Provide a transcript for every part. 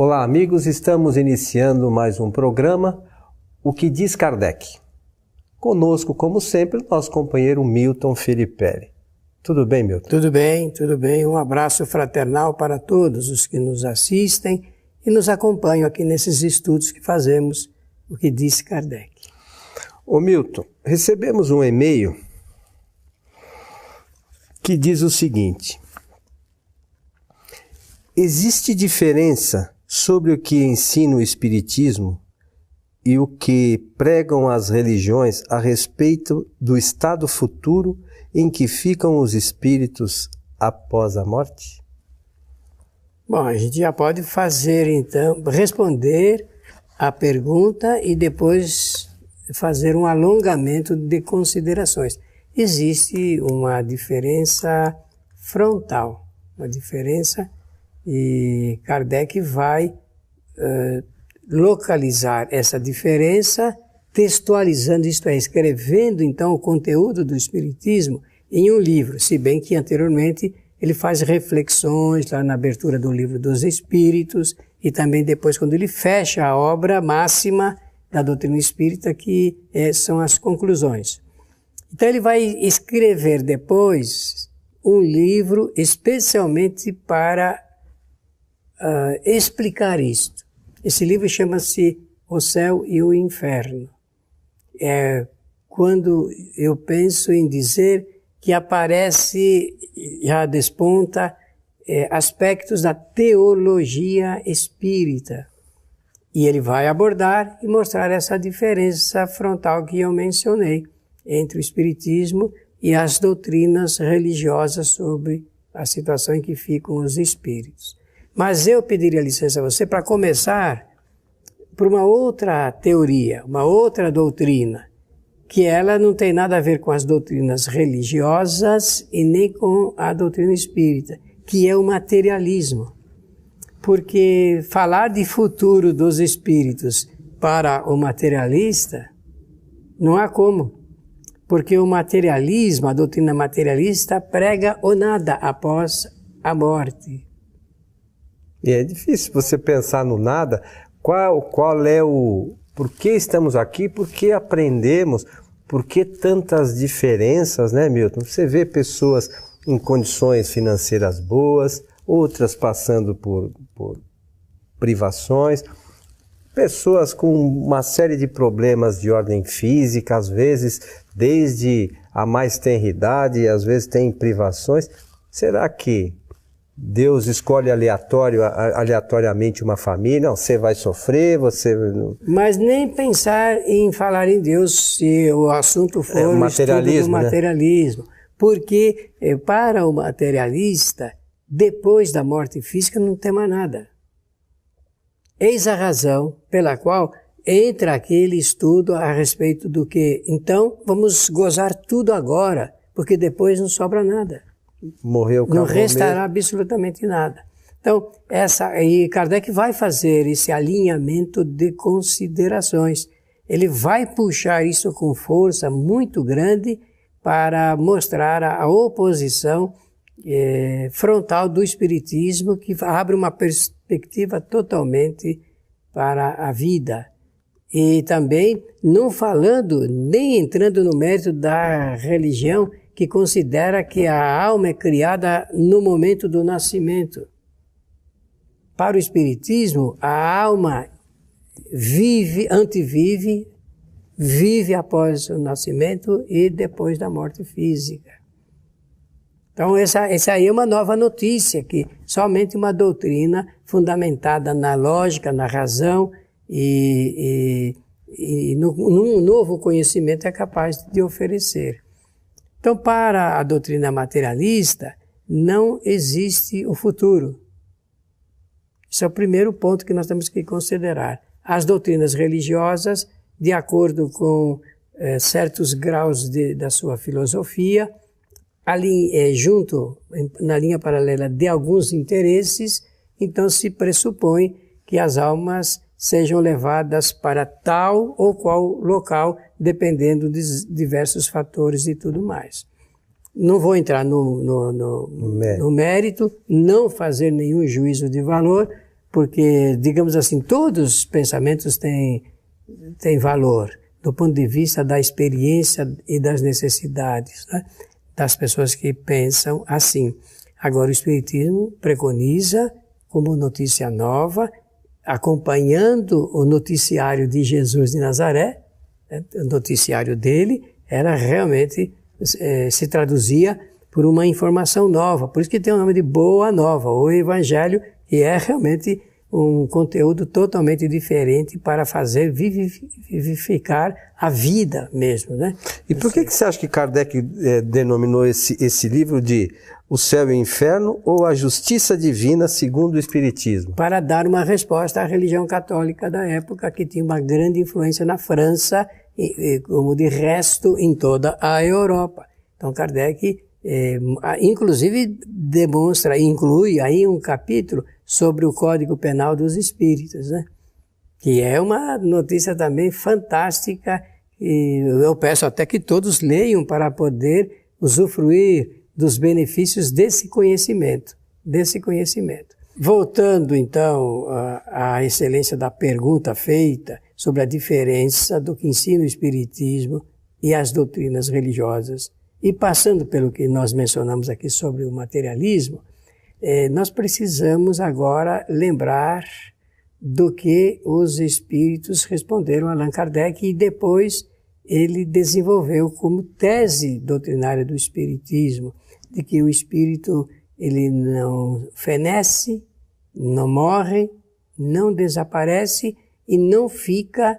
Olá, amigos, estamos iniciando mais um programa, O que diz Kardec. Conosco, como sempre, nosso companheiro Milton Filipelli. Tudo bem, Milton? Tudo bem, tudo bem. Um abraço fraternal para todos os que nos assistem e nos acompanham aqui nesses estudos que fazemos, O que diz Kardec. Ô Milton, recebemos um e-mail que diz o seguinte: existe diferença sobre o que ensina o Espiritismo e o que pregam as religiões a respeito do estado futuro em que ficam os espíritos após a morte? Bom, a gente já pode fazer então, responder a pergunta e depois fazer um alongamento de considerações. Existe uma diferença frontal, uma diferença, e Kardec vai localizar essa diferença, textualizando, isto é, escrevendo então o conteúdo do Espiritismo em um livro, se bem que anteriormente ele faz reflexões lá na abertura do Livro dos Espíritos e também depois quando ele fecha a obra máxima da doutrina espírita, que são as conclusões. Então ele vai escrever depois um livro especialmente para explicar isto. Esse livro chama-se O Céu e o Inferno. É quando eu penso em dizer que aparece, já desponta, aspectos da teologia espírita. E ele vai abordar e mostrar essa diferença frontal que eu mencionei entre o Espiritismo e as doutrinas religiosas sobre a situação em que ficam os espíritos. Mas eu pediria licença a você para começar por uma outra teoria, uma outra doutrina, que ela não tem nada a ver com as doutrinas religiosas e nem com a doutrina espírita, que é o materialismo. Porque falar de futuro dos espíritos para o materialista, não há como. Porque o materialismo, a doutrina materialista, prega o nada após a morte. E é difícil você pensar no nada, qual é o... Por que estamos aqui, por que aprendemos, por que tantas diferenças, né, Milton? Você vê pessoas em condições financeiras boas, outras passando por privações, pessoas com uma série de problemas de ordem física, às vezes desde a mais tenra idade, às vezes tem privações. Será que Deus escolhe aleatoriamente uma família? Não, você vai sofrer, você... Mas nem pensar em falar em Deus se o assunto for o estudo do materialismo. Né? Porque para o materialista, depois da morte física não tem mais nada. Eis a razão pela qual entra aquele estudo a respeito do que, então, vamos gozar tudo agora, porque depois não sobra nada. Morreu, não restará absolutamente nada. Então, e Kardec vai fazer esse alinhamento de considerações. Ele vai puxar isso com força muito grande para mostrar a oposição frontal do Espiritismo, que abre uma perspectiva totalmente para a vida. E também não falando, nem entrando no mérito da religião, que considera que a alma é criada no momento do nascimento. Para o Espiritismo, a alma antevive, vive após o nascimento e depois da morte física. Então essa aí é uma nova notícia, que somente uma doutrina fundamentada na lógica, na razão e num novo conhecimento é capaz de oferecer. Então, para a doutrina materialista, não existe o futuro. Esse é o primeiro ponto que nós temos que considerar. As doutrinas religiosas, de acordo com certos graus da sua filosofia, ali, junto, na linha paralela de alguns interesses, então se pressupõe que as almas sejam levadas para tal ou qual local, dependendo de diversos fatores e tudo mais. Não vou entrar no mérito, não fazer nenhum juízo de valor, porque, digamos assim, todos os pensamentos têm valor, do ponto de vista da experiência e das necessidades, né, das pessoas que pensam assim. Agora, o Espiritismo preconiza, como notícia nova, acompanhando o noticiário de Jesus de Nazaré, né, o noticiário dele era realmente, se traduzia por uma informação nova, por isso que tem o nome de Boa Nova, o Evangelho, que é realmente um conteúdo totalmente diferente para fazer vivificar a vida mesmo, né? E por que você acha que Kardec denominou esse livro de O Céu e o Inferno ou A Justiça Divina segundo o Espiritismo? Para dar uma resposta à religião católica da época, que tinha uma grande influência na França, como de resto em toda a Europa. Então Kardec, inclusive, inclui aí um capítulo sobre o Código Penal dos Espíritos, né? Que é uma notícia também fantástica, e eu peço até que todos leiam para poder usufruir dos benefícios desse conhecimento. Voltando então à excelência da pergunta feita sobre a diferença do que ensina o Espiritismo e as doutrinas religiosas, e passando pelo que nós mencionamos aqui sobre o materialismo, nós precisamos agora lembrar do que os espíritos responderam a Allan Kardec, e depois ele desenvolveu como tese doutrinária do espiritismo, de que o espírito ele não fenece, não morre, não desaparece e não fica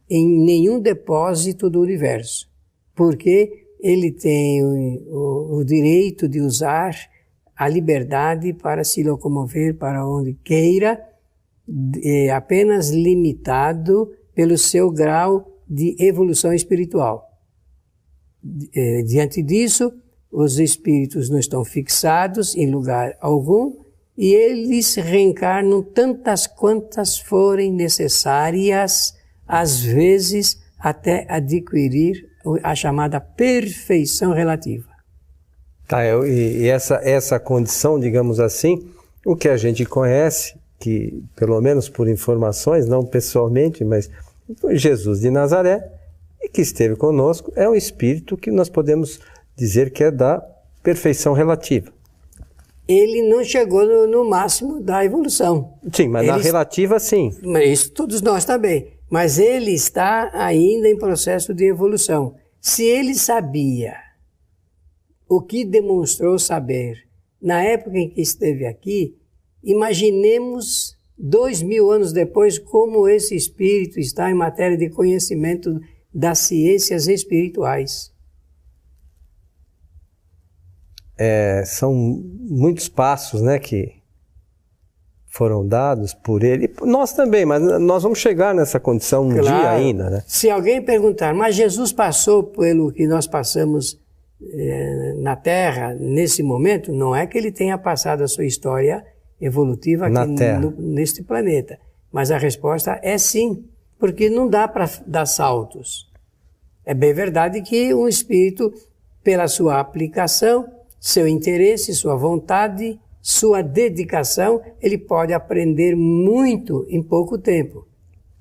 em nenhum depósito do universo, porque ele tem o direito de usar a liberdade para se locomover para onde queira, apenas limitado pelo seu grau de evolução espiritual. Diante disso, os espíritos não estão fixados em lugar algum e eles reencarnam tantas quantas forem necessárias, às vezes até adquirir a chamada perfeição relativa. Tá, e essa condição, digamos assim, o que a gente conhece, que pelo menos por informações, não pessoalmente, mas Jesus de Nazaré, e que esteve conosco, é um espírito que nós podemos dizer que é da perfeição relativa. Ele não chegou no máximo da evolução. Sim, mas na relativa, sim. Isso todos nós também. Mas ele está ainda em processo de evolução. Se ele sabia o que demonstrou saber na época em que esteve aqui, imaginemos 2000 anos depois como esse espírito está em matéria de conhecimento das ciências espirituais. São muitos passos, né, que foram dados por ele. Nós também, mas nós vamos chegar nessa condição um dia ainda, né? Se alguém perguntar, mas Jesus passou pelo que nós passamos na Terra nesse momento, não é que ele tenha passado a sua história evolutiva aqui neste planeta. Mas a resposta é sim, porque não dá para dar saltos. É bem verdade que um espírito, pela sua aplicação, seu interesse, sua vontade, sua dedicação, ele pode aprender muito em pouco tempo.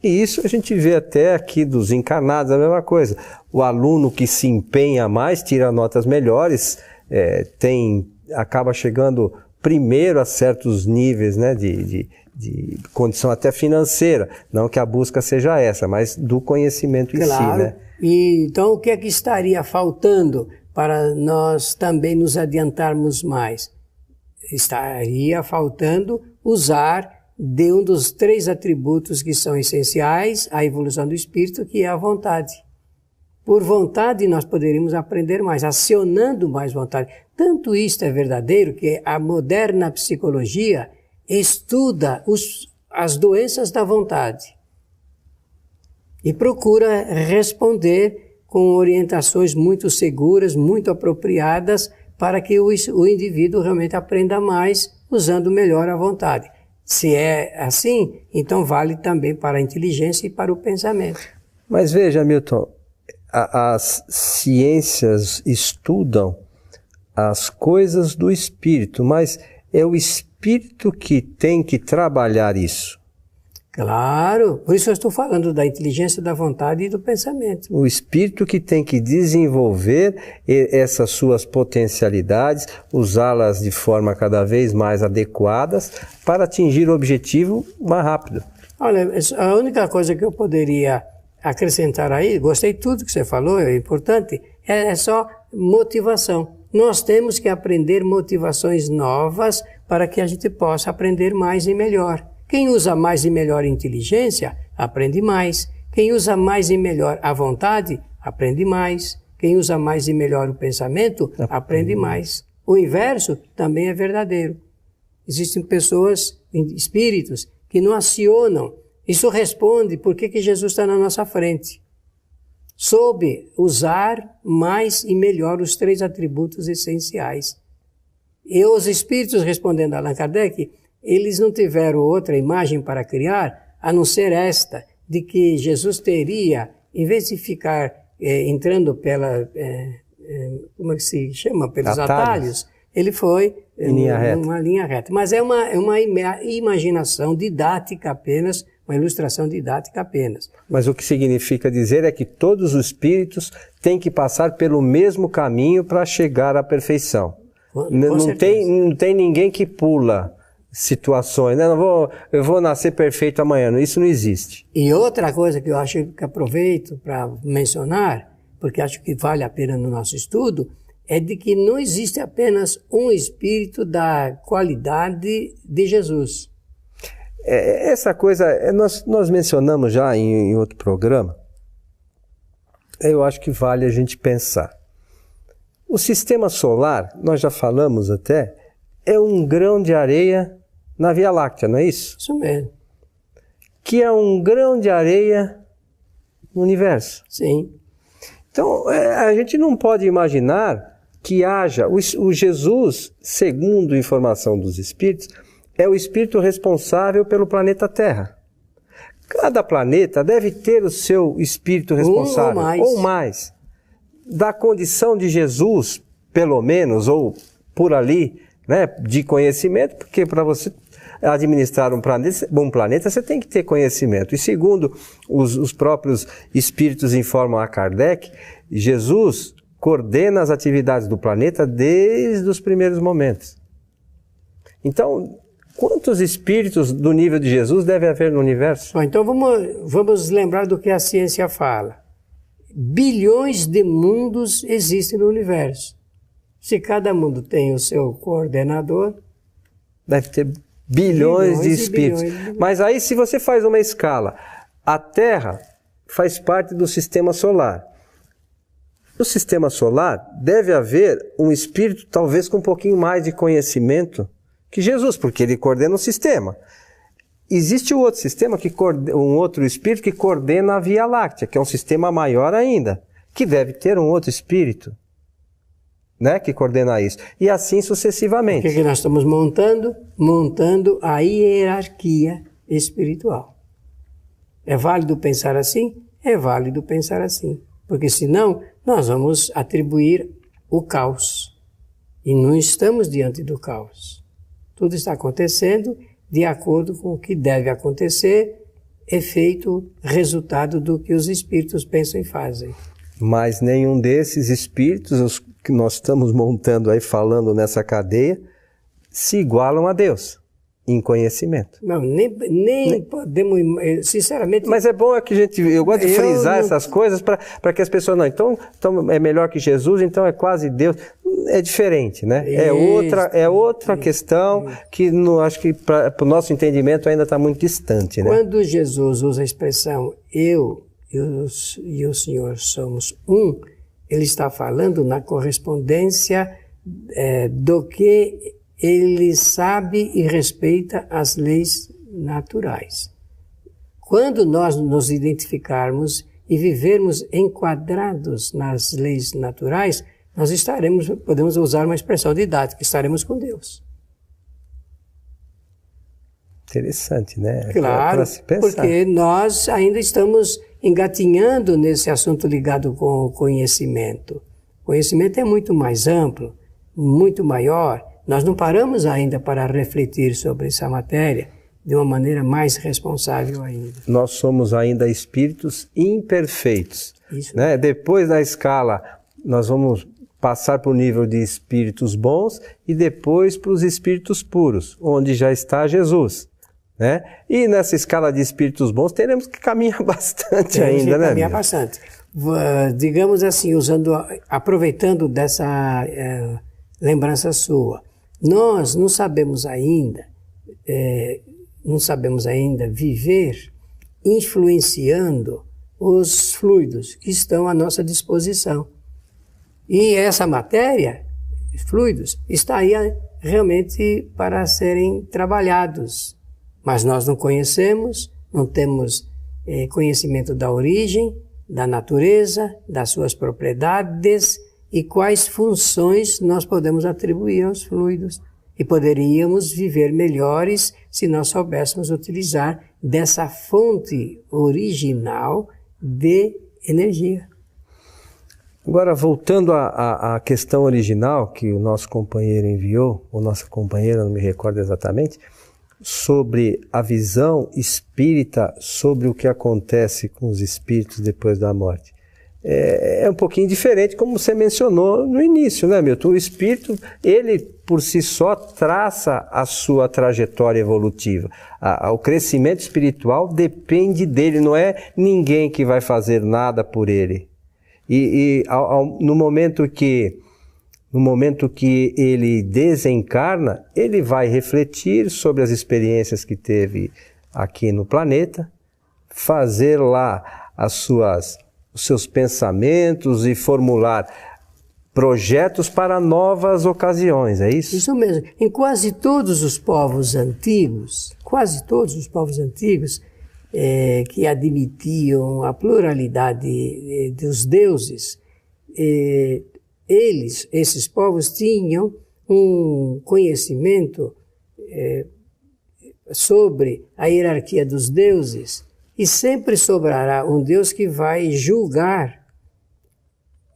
E isso a gente vê até aqui dos encarnados, a mesma coisa. O aluno que se empenha mais, tira notas melhores, acaba chegando primeiro a certos níveis, né, de condição até financeira. Não que a busca seja essa, mas do conhecimento em si, né? E então o que é que estaria faltando para nós também nos adiantarmos mais? Estaria faltando usar de um dos 3 atributos que são essenciais à evolução do espírito, que é a vontade. Por vontade nós poderíamos aprender mais, acionando mais vontade. Tanto isto é verdadeiro que a moderna psicologia estuda as doenças da vontade e procura responder com orientações muito seguras, muito apropriadas, para que o indivíduo realmente aprenda mais usando melhor a vontade. Se é assim, então vale também para a inteligência e para o pensamento. Mas veja, Milton, as ciências estudam as coisas do espírito, mas é o espírito espírito que tem que trabalhar isso. Claro, por isso eu estou falando da inteligência da vontade e do pensamento. O espírito que tem que desenvolver essas suas potencialidades, usá-las de forma cada vez mais adequadas para atingir o objetivo mais rápido. Olha, a única coisa que eu poderia acrescentar aí, gostei de tudo que você falou, é importante, é só motivação. Nós temos que aprender motivações novas para que a gente possa aprender mais e melhor. Quem usa mais e melhor a inteligência, aprende mais. Quem usa mais e melhor a vontade, aprende mais. Quem usa mais e melhor o pensamento, aprende mais. O inverso também é verdadeiro. Existem pessoas, espíritos, que não acionam. Isso responde por que Jesus está na nossa frente. Soube usar mais e melhor os 3 atributos essenciais. E os espíritos, respondendo a Allan Kardec, eles não tiveram outra imagem para criar, a não ser esta, de que Jesus teria, em vez de ficar entrando pela, como é que se chama, pelos atalhos, ele foi numa linha reta. Mas é uma imaginação didática apenas, uma ilustração didática apenas. Mas o que significa dizer é que todos os espíritos têm que passar pelo mesmo caminho para chegar à perfeição. Não tem ninguém que pula situações, né? Eu vou nascer perfeito amanhã, isso não existe. E outra coisa que eu acho que aproveito para mencionar, porque acho que vale a pena no nosso estudo, é de que não existe apenas um espírito da qualidade de Jesus. Essa coisa, nós mencionamos já em outro programa, eu acho que vale a gente pensar. O sistema solar, nós já falamos até, é um grão de areia na Via Láctea, não é isso? Isso mesmo. Que é um grão de areia no universo. Sim. Então, a gente não pode imaginar que haja... O Jesus, segundo a informação dos espíritos, é o espírito responsável pelo planeta Terra. Cada planeta deve ter o seu espírito responsável. Ou mais. Da condição de Jesus, pelo menos, ou por ali, né, de conhecimento, porque para você administrar um planeta, você tem que ter conhecimento. E segundo os próprios espíritos informam a Kardec, Jesus coordena as atividades do planeta desde os primeiros momentos. Então, quantos espíritos do nível de Jesus deve haver no universo? Bom, então vamos lembrar do que a ciência fala. Bilhões de mundos existem no universo. Se cada mundo tem o seu coordenador... Deve ter bilhões de espíritos. Mas aí, se você faz uma escala, a Terra faz parte do sistema solar. No sistema solar deve haver um espírito talvez com um pouquinho mais de conhecimento que Jesus, porque ele coordena o sistema. Existe um outro sistema, um outro espírito que coordena a Via Láctea, que é um sistema maior ainda, que deve ter um outro espírito, né, que coordena isso. E assim sucessivamente. O que nós estamos montando? Montando a hierarquia espiritual. É válido pensar assim? É válido pensar assim. Porque senão nós vamos atribuir o caos. E não estamos diante do caos. Tudo está acontecendo de acordo com o que deve acontecer, efeito, resultado do que os espíritos pensam e fazem. Mas nenhum desses espíritos, os que nós estamos montando aí, falando nessa cadeia, se igualam a Deus em conhecimento. Não, nem podemos, sinceramente... Mas é bom que eu gosto de frisar essas coisas para que as pessoas não... Então é melhor que Jesus, então é quase Deus. É diferente, né? É outra questão que acho que para o nosso entendimento ainda está muito distante, né? Quando Jesus usa a expressão eu e o Senhor somos um, ele está falando na correspondência do que ele sabe e respeita as leis naturais. Quando nós nos identificarmos e vivermos enquadrados nas leis naturais, nós podemos usar uma expressão didática, estaremos com Deus. Interessante, né? Claro, porque nós ainda estamos engatinhando nesse assunto ligado com o conhecimento. O conhecimento é muito mais amplo, muito maior, nós não paramos ainda para refletir sobre essa matéria de uma maneira mais responsável ainda. Nós somos ainda espíritos imperfeitos. Isso. Né? Depois da escala, nós vamos passar para o nível de espíritos bons e depois para os espíritos puros, onde já está Jesus. Né? E nessa escala de espíritos bons, teremos que caminhar bastante ainda, né? Caminhar bastante. Digamos assim, aproveitando dessa lembrança sua, nós não sabemos ainda viver influenciando os fluidos que estão à nossa disposição. E essa matéria, fluidos, está aí realmente para serem trabalhados. Mas nós não conhecemos, não temos conhecimento da origem, da natureza, das suas propriedades e quais funções nós podemos atribuir aos fluidos. E poderíamos viver melhores se nós soubéssemos utilizar dessa fonte original de energia. Agora, voltando à questão original que o nosso companheiro enviou, ou nossa companheira, não me recordo exatamente, sobre a visão espírita sobre o que acontece com os espíritos depois da morte. É um pouquinho diferente, como você mencionou no início, né, Milton? O espírito, ele por si só traça a sua trajetória evolutiva. O crescimento espiritual depende dele, não é ninguém que vai fazer nada por ele. No momento que ele desencarna, ele vai refletir sobre as experiências que teve aqui no planeta, fazer lá os seus pensamentos e formular projetos para novas ocasiões, é isso? Isso mesmo. Em quase todos os povos antigos, que admitiam a pluralidade dos deuses, esses povos tinham um conhecimento sobre a hierarquia dos deuses e sempre sobrará um Deus que vai julgar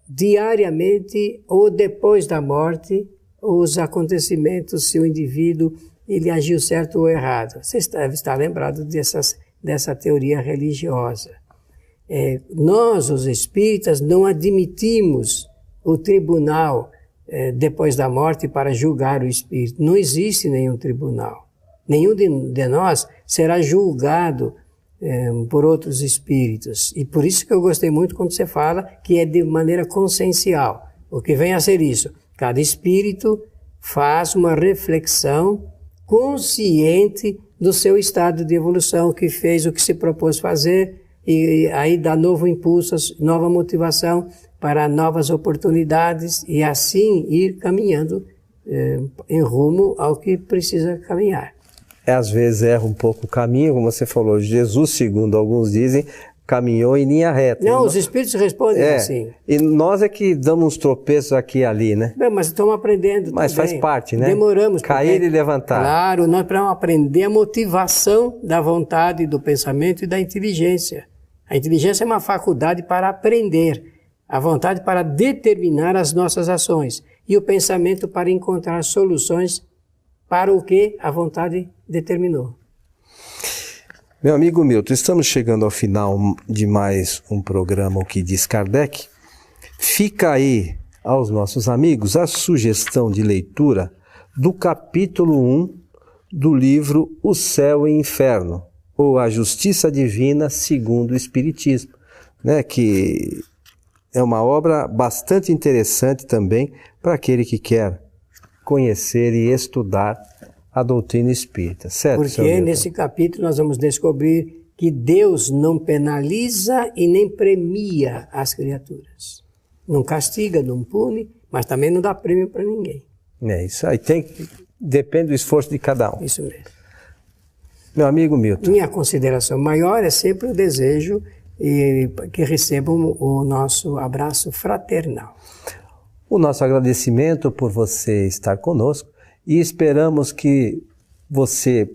diariamente ou depois da morte os acontecimentos, se o indivíduo ele agiu certo ou errado. Você deve estar lembrado dessa teoria religiosa. Nós, os espíritas, não admitimos o tribunal depois da morte para julgar o espírito. Não existe nenhum tribunal. Nenhum de nós será julgado por outros espíritos. E por isso que eu gostei muito quando você fala que é de maneira consciencial. O que vem a ser isso? Cada espírito faz uma reflexão consciente do seu estado de evolução, que fez o que se propôs fazer, e aí dá novo impulso, nova motivação para novas oportunidades e assim ir caminhando em rumo ao que precisa caminhar. Às vezes erra um pouco o caminho, como você falou, Jesus, segundo alguns dizem, caminhou em linha reta. Não, os espíritos respondem assim. E nós é que damos uns tropeços aqui e ali, né? Mas estamos aprendendo. Mas também faz parte, né? Demoramos. Cair e levantar. Claro, nós precisamos aprender a motivação da vontade, do pensamento e da inteligência. A inteligência é uma faculdade para aprender, a vontade para determinar as nossas ações e o pensamento para encontrar soluções para o que a vontade determinou. Meu amigo Milton, estamos chegando ao final de mais um programa O que diz Kardec. Fica aí aos nossos amigos a sugestão de leitura do capítulo 1 do livro O Céu e Inferno, ou A Justiça Divina segundo o Espiritismo, né, que é uma obra bastante interessante também para aquele que quer conhecer e estudar a doutrina espírita, certo? Porque nesse capítulo nós vamos descobrir que Deus não penaliza e nem premia as criaturas. Não castiga, não pune, mas também não dá prêmio para ninguém. É isso aí, depende do esforço de cada um. Isso mesmo. Meu amigo Milton. Minha consideração maior é sempre o desejo que recebam o nosso abraço fraternal. O nosso agradecimento por você estar conosco e esperamos que você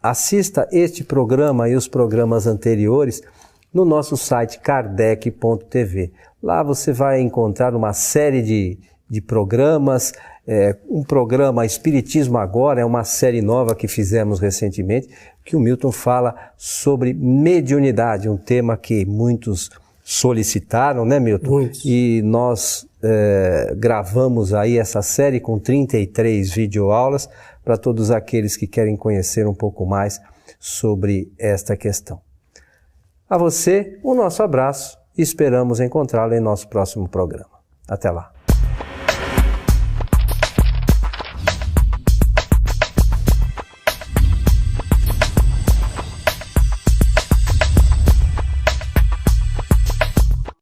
assista este programa e os programas anteriores no nosso site kardec.tv. Lá você vai encontrar uma série de programas um programa Espiritismo Agora, é uma série nova que fizemos recentemente, que o Milton fala sobre mediunidade, um tema que muitos solicitaram, né, Milton? Muitos. E nós gravamos aí essa série com 33 videoaulas para todos aqueles que querem conhecer um pouco mais sobre esta questão. A você, o nosso abraço e esperamos encontrá-lo em nosso próximo programa. Até lá.